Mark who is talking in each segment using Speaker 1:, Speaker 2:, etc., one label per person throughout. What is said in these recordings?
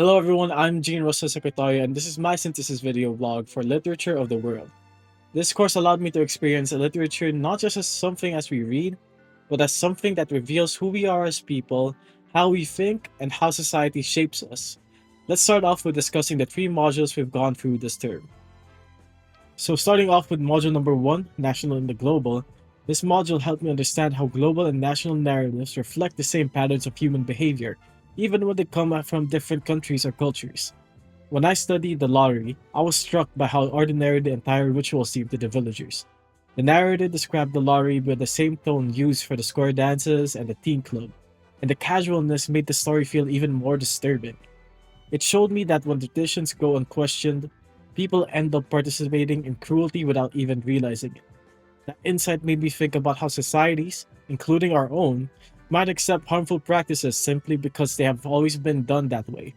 Speaker 1: Hello everyone, I'm Gene Rosa Secretario and this is my synthesis video vlog for Literature of the World. This course allowed me to experience literature not just as something as we read, but as something that reveals who we are as people, how we think, and how society shapes us. Let's start off with discussing the three modules we've gone through this term. So starting off with module number 1, National and the Global, this module helped me understand how global and national narratives reflect the same patterns of human behavior, even when they come from different countries or cultures. When I studied the lottery, I was struck by how ordinary the entire ritual seemed to the villagers. The narrator described the lottery with the same tone used for the square dances and the teen club, and the casualness made the story feel even more disturbing. It showed me that when traditions go unquestioned, people end up participating in cruelty without even realizing it. That insight made me think about how societies, including our own, might accept harmful practices simply because they have always been done that way.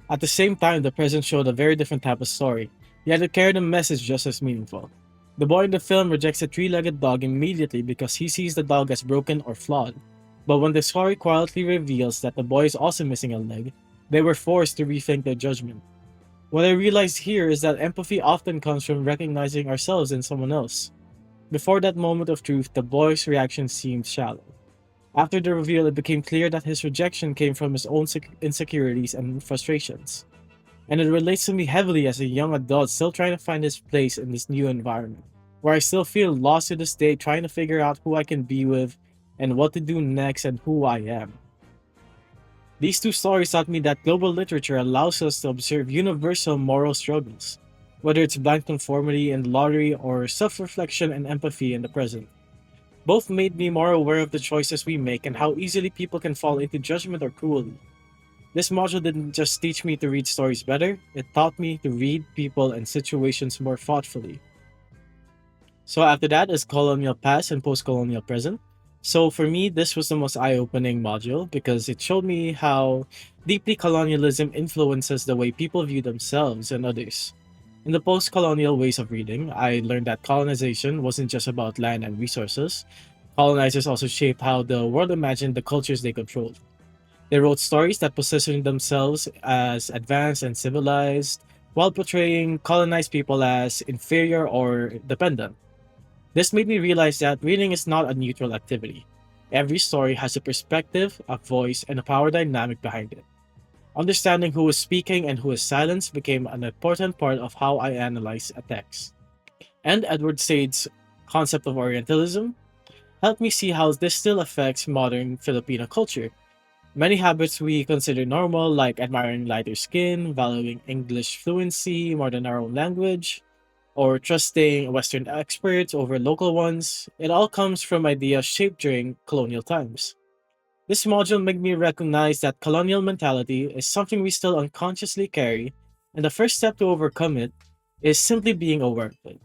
Speaker 1: At the same time, the present showed a very different type of story, yet it carried a message just as meaningful. The boy in the film rejects a three-legged dog immediately because he sees the dog as broken or flawed. But when the story quietly reveals that the boy is also missing a leg, they were forced to rethink their judgment. What I realized here is that empathy often comes from recognizing ourselves in someone else. Before that moment of truth, the boy's reaction seemed shallow. After the reveal, it became clear that his rejection came from his own insecurities and frustrations. And it relates to me heavily as a young adult still trying to find his place in this new environment, where I still feel lost to this day trying to figure out who I can be with and what to do next and who I am. These two stories taught me that global literature allows us to observe universal moral struggles, whether it's blind conformity in the lottery or self reflection and empathy in the present. Both made me more aware of the choices we make and how easily people can fall into judgment or cruelty. This module didn't just teach me to read stories better, it taught me to read people and situations more thoughtfully. So after that is colonial past and post-colonial present. So for me, this was the most eye-opening module because it showed me how deeply colonialism influences the way people view themselves and others. In the post-colonial ways of reading, I learned that colonization wasn't just about land and resources. Colonizers also shaped how the world imagined the cultures they controlled. They wrote stories that positioned themselves as advanced and civilized, while portraying colonized people as inferior or dependent. This made me realize that reading is not a neutral activity. Every story has a perspective, a voice, and a power dynamic behind it. Understanding who is speaking and who is silenced became an important part of how I analyze a text. And Edward Said's concept of Orientalism helped me see how this still affects modern Filipino culture. Many habits we consider normal, like admiring lighter skin, valuing English fluency more than our own language, or trusting Western experts over local ones, it all comes from ideas shaped during colonial times. This module made me recognize that colonial mentality is something we still unconsciously carry, and the first step to overcome it is simply being aware of it.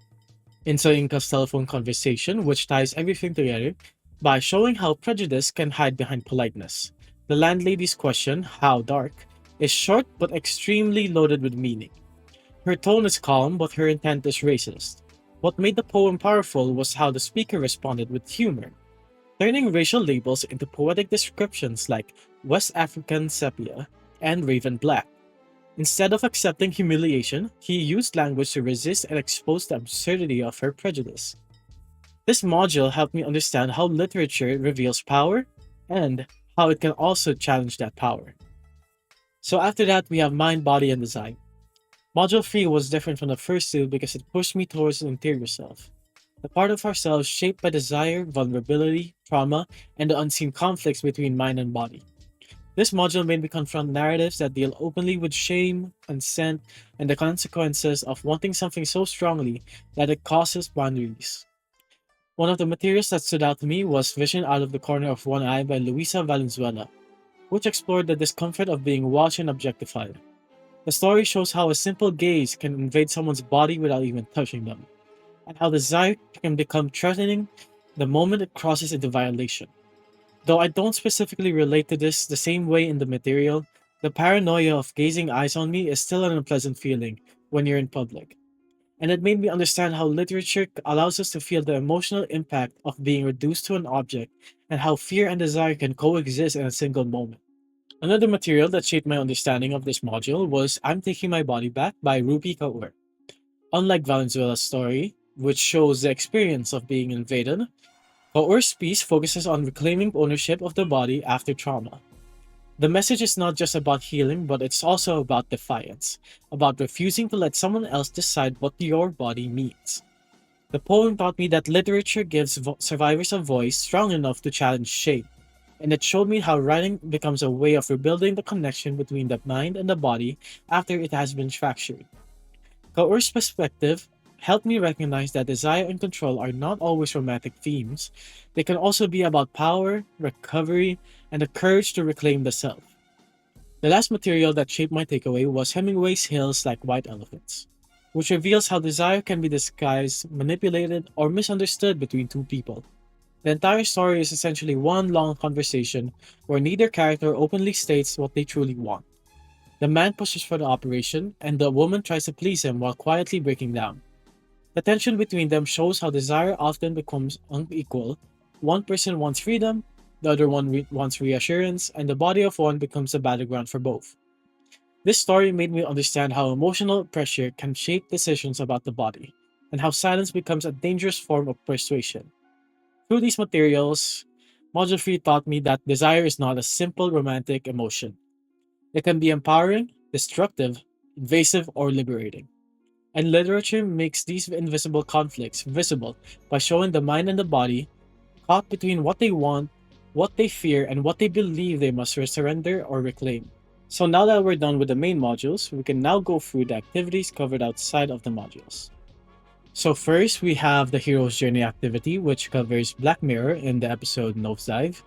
Speaker 1: In Soyinka's telephone conversation, which ties everything together by showing how prejudice can hide behind politeness. The landlady's question, how dark, is short but extremely loaded with meaning. Her tone is calm, but her intent is racist. What made the poem powerful was how the speaker responded with humor, turning racial labels into poetic descriptions like West African sepia and Raven Black. Instead of accepting humiliation, he used language to resist and expose the absurdity of her prejudice. This module helped me understand how literature reveals power and how it can also challenge that power. So after that, we have mind, body, and design. Module 3 was different from the first two because it pushed me towards the interior self. The part of ourselves shaped by desire, vulnerability, trauma, and the unseen conflicts between mind and body. This module made me confront narratives that deal openly with shame, consent, and the consequences of wanting something so strongly that it crosses boundaries. One of the materials that stood out to me was Vision Out of the Corner of One Eye by Luisa Valenzuela, which explored the discomfort of being watched and objectified. The story shows how a simple gaze can invade someone's body without even touching them, and how desire can become threatening the moment it crosses into violation. Though I don't specifically relate to this the same way in the material, the paranoia of gazing eyes on me is still an unpleasant feeling when you're in public. And it made me understand how literature allows us to feel the emotional impact of being reduced to an object and how fear and desire can coexist in a single moment. Another material that shaped my understanding of this module was I'm Taking My Body Back by Rupi Kaur. Unlike Valenzuela's story, which shows the experience of being invaded, Kaur's piece focuses on reclaiming ownership of the body after trauma. The message is not just about healing, but it's also about defiance, about refusing to let someone else decide what your body means. The poem taught me that literature gives survivors a voice strong enough to challenge shame, and it showed me how writing becomes a way of rebuilding the connection between the mind and the body after it has been fractured. Kaur's perspective helped me recognize that desire and control are not always romantic themes. They can also be about power, recovery, and the courage to reclaim the self. The last material that shaped my takeaway was Hemingway's Hills Like White Elephants, which reveals how desire can be disguised, manipulated, or misunderstood between two people. The entire story is essentially one long conversation where neither character openly states what they truly want. The man pushes for the operation, and the woman tries to please him while quietly breaking down. The tension between them shows how desire often becomes unequal. One person wants freedom, the other one wants reassurance, and the body of one becomes the battleground for both. This story made me understand how emotional pressure can shape decisions about the body, and how silence becomes a dangerous form of persuasion. Through these materials, Module 3 taught me that desire is not a simple romantic emotion. It can be empowering, destructive, invasive, or liberating. And literature makes these invisible conflicts visible by showing the mind and the body caught between what they want, what they fear, and what they believe they must surrender or reclaim. So now that we're done with the main modules, we can now go through the activities covered outside of the modules. So first, we have the Hero's Journey activity, which covers Black Mirror in the episode Nosedive.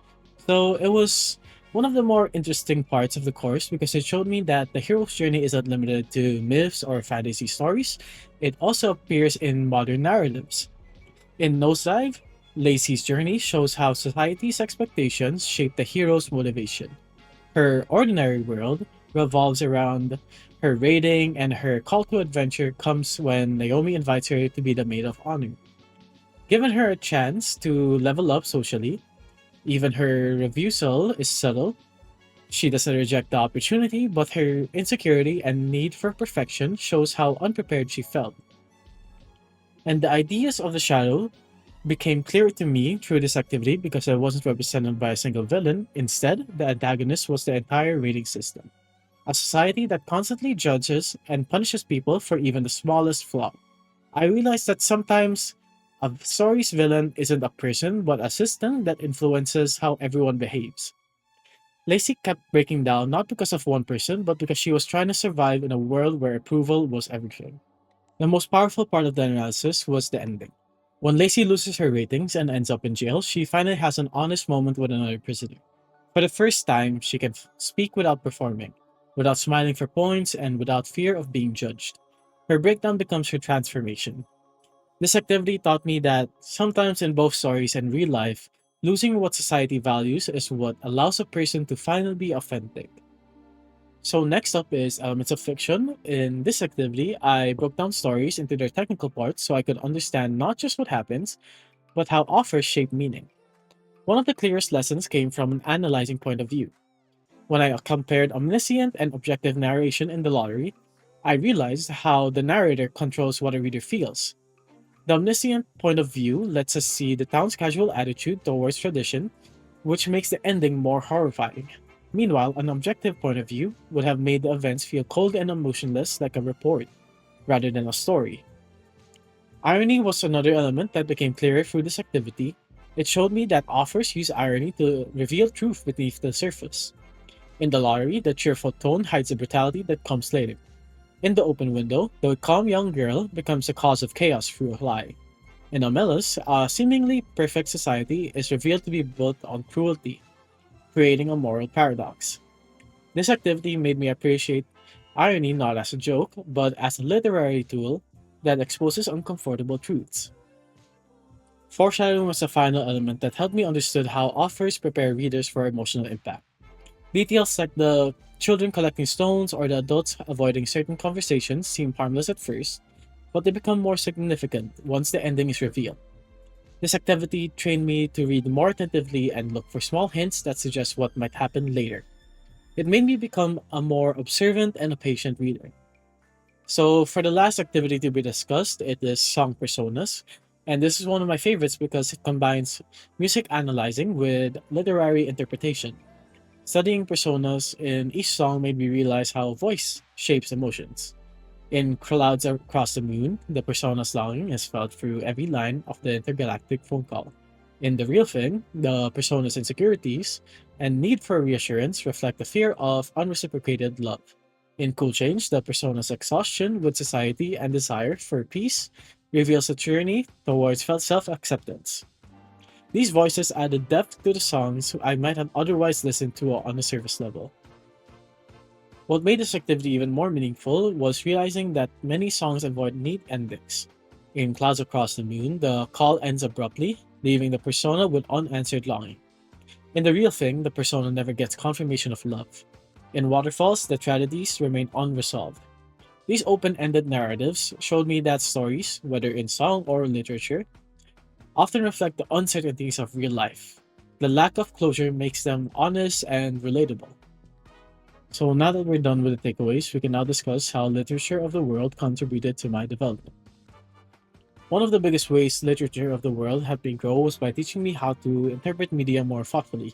Speaker 1: So it was one of the more interesting parts of the course because it showed me that the hero's journey isn't limited to myths or fantasy stories. It also appears in modern narratives. In Nosedive, Lacey's journey shows how society's expectations shape the hero's motivation. Her ordinary world revolves around her raiding, and her call to adventure comes when Naomi invites her to be the maid of honor. Given her a chance to level up socially, even her refusal is subtle. She doesn't reject the opportunity, but her insecurity and need for perfection shows how unprepared she felt. And the ideas of the shadow became clear to me through this activity because I wasn't represented by a single villain. Instead, the antagonist was the entire rating system. A society that constantly judges and punishes people for even the smallest flaw. I realized that sometimes a story's villain isn't a person, but a system that influences how everyone behaves. Lacey kept breaking down not because of one person, but because she was trying to survive in a world where approval was everything. The most powerful part of the analysis was the ending. When Lacey loses her ratings and ends up in jail, she finally has an honest moment with another prisoner. For the first time, she can speak without performing, without smiling for points, and without fear of being judged. Her breakdown becomes her transformation. This activity taught me that sometimes in both stories and real life, losing what society values is what allows a person to finally be authentic. So next up is elements of fiction. In this activity, I broke down stories into their technical parts so I could understand not just what happens, but how authors shape meaning. One of the clearest lessons came from an analyzing point of view. When I compared omniscient and objective narration in the lottery, I realized how the narrator controls what a reader feels. The omniscient point of view lets us see the town's casual attitude towards tradition, which makes the ending more horrifying. Meanwhile, an objective point of view would have made the events feel cold and emotionless like a report, rather than a story. Irony was another element that became clearer through this activity. It showed me that authors use irony to reveal truth beneath the surface. In the lottery, the cheerful tone hides the brutality that comes later. In the open window, the calm young girl becomes a cause of chaos through a lie. In Omelas, a seemingly perfect society is revealed to be built on cruelty, creating a moral paradox. This activity made me appreciate irony not as a joke, but as a literary tool that exposes uncomfortable truths. Foreshadowing was the final element that helped me understand how authors prepare readers for emotional impact. Details like the children collecting stones or the adults avoiding certain conversations seem harmless at first, but they become more significant once the ending is revealed. This activity trained me to read more attentively and look for small hints that suggest what might happen later. It made me become a more observant and a patient reader. So, for the last activity to be discussed, it is song personas. And this is one of my favorites because it combines music analyzing with literary interpretation. Studying personas in each song made me realize how voice shapes emotions. In Clouds Across the Moon, the persona's longing is felt through every line of the intergalactic phone call. In The Real Thing, the persona's insecurities and need for reassurance reflect the fear of unreciprocated love. In Cool Change, the persona's exhaustion with society and desire for peace reveals a journey towards self acceptance. These voices added depth to the songs I might have otherwise listened to on a surface level. What made this activity even more meaningful was realizing that many songs avoid neat endings. In Clouds Across the Moon, the call ends abruptly, leaving the persona with unanswered longing. In The Real Thing, the persona never gets confirmation of love. In Waterfalls, the tragedies remain unresolved. These open ended narratives showed me that stories, whether in song or literature, often reflect the uncertainties of real life. The lack of closure makes them honest and relatable. So now that we're done with the takeaways, we can now discuss how literature of the world contributed to my development. One of the biggest ways literature of the world helped me grow was by teaching me how to interpret media more thoughtfully.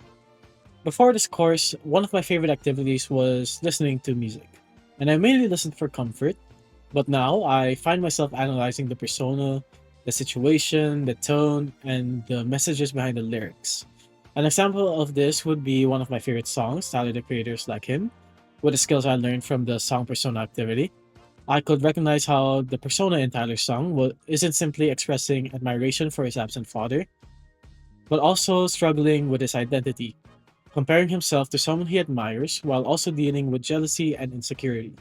Speaker 1: Before this course, one of my favorite activities was listening to music, and I mainly listened for comfort, but now I find myself analyzing the persona, the situation, the tone, and the messages behind the lyrics. An example of this would be one of my favorite songs, talented creators like him, with the skills I learned from the song persona activity. I could recognize how the persona in Tyler's song isn't simply expressing admiration for his absent father, but also struggling with his identity, comparing himself to someone he admires while also dealing with jealousy and insecurity.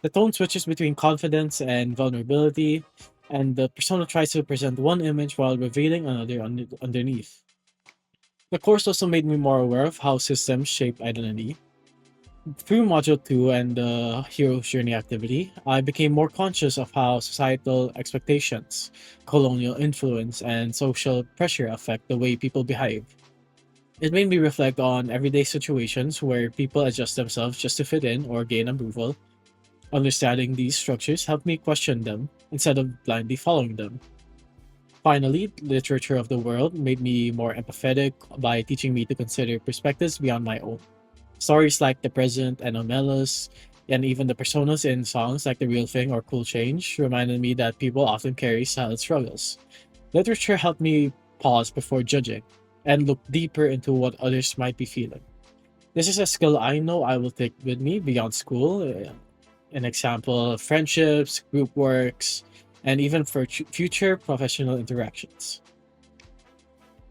Speaker 1: The tone switches between confidence and vulnerability, and the persona tries to present one image while revealing another underneath. The course also made me more aware of how systems shape identity. Through Module 2 and the Hero's Journey activity, I became more conscious of how societal expectations, colonial influence, and social pressure affect the way people behave. It made me reflect on everyday situations where people adjust themselves just to fit in or gain approval. Understanding these structures helped me question them instead of blindly following them. Finally, literature of the world made me more empathetic by teaching me to consider perspectives beyond my own. Stories like The Present and Omelas, and even the personas in songs like The Real Thing or Cool Change reminded me that people often carry silent struggles. Literature helped me pause before judging and look deeper into what others might be feeling. This is a skill I know I will take with me beyond school. An example, friendships, group works, and even for future professional interactions.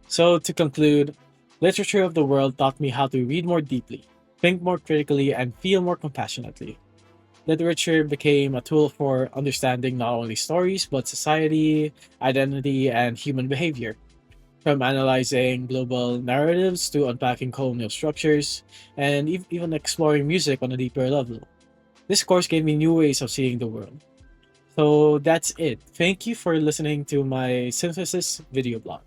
Speaker 1: So, to conclude, literature of the world taught me how to read more deeply, think more critically, and feel more compassionately. Literature became a tool for understanding not only stories, but society, identity, and human behavior. From analyzing global narratives to unpacking colonial structures, and even exploring music on a deeper level. This course gave me new ways of seeing the world. So that's it. Thank you for listening to my synthesis video blog.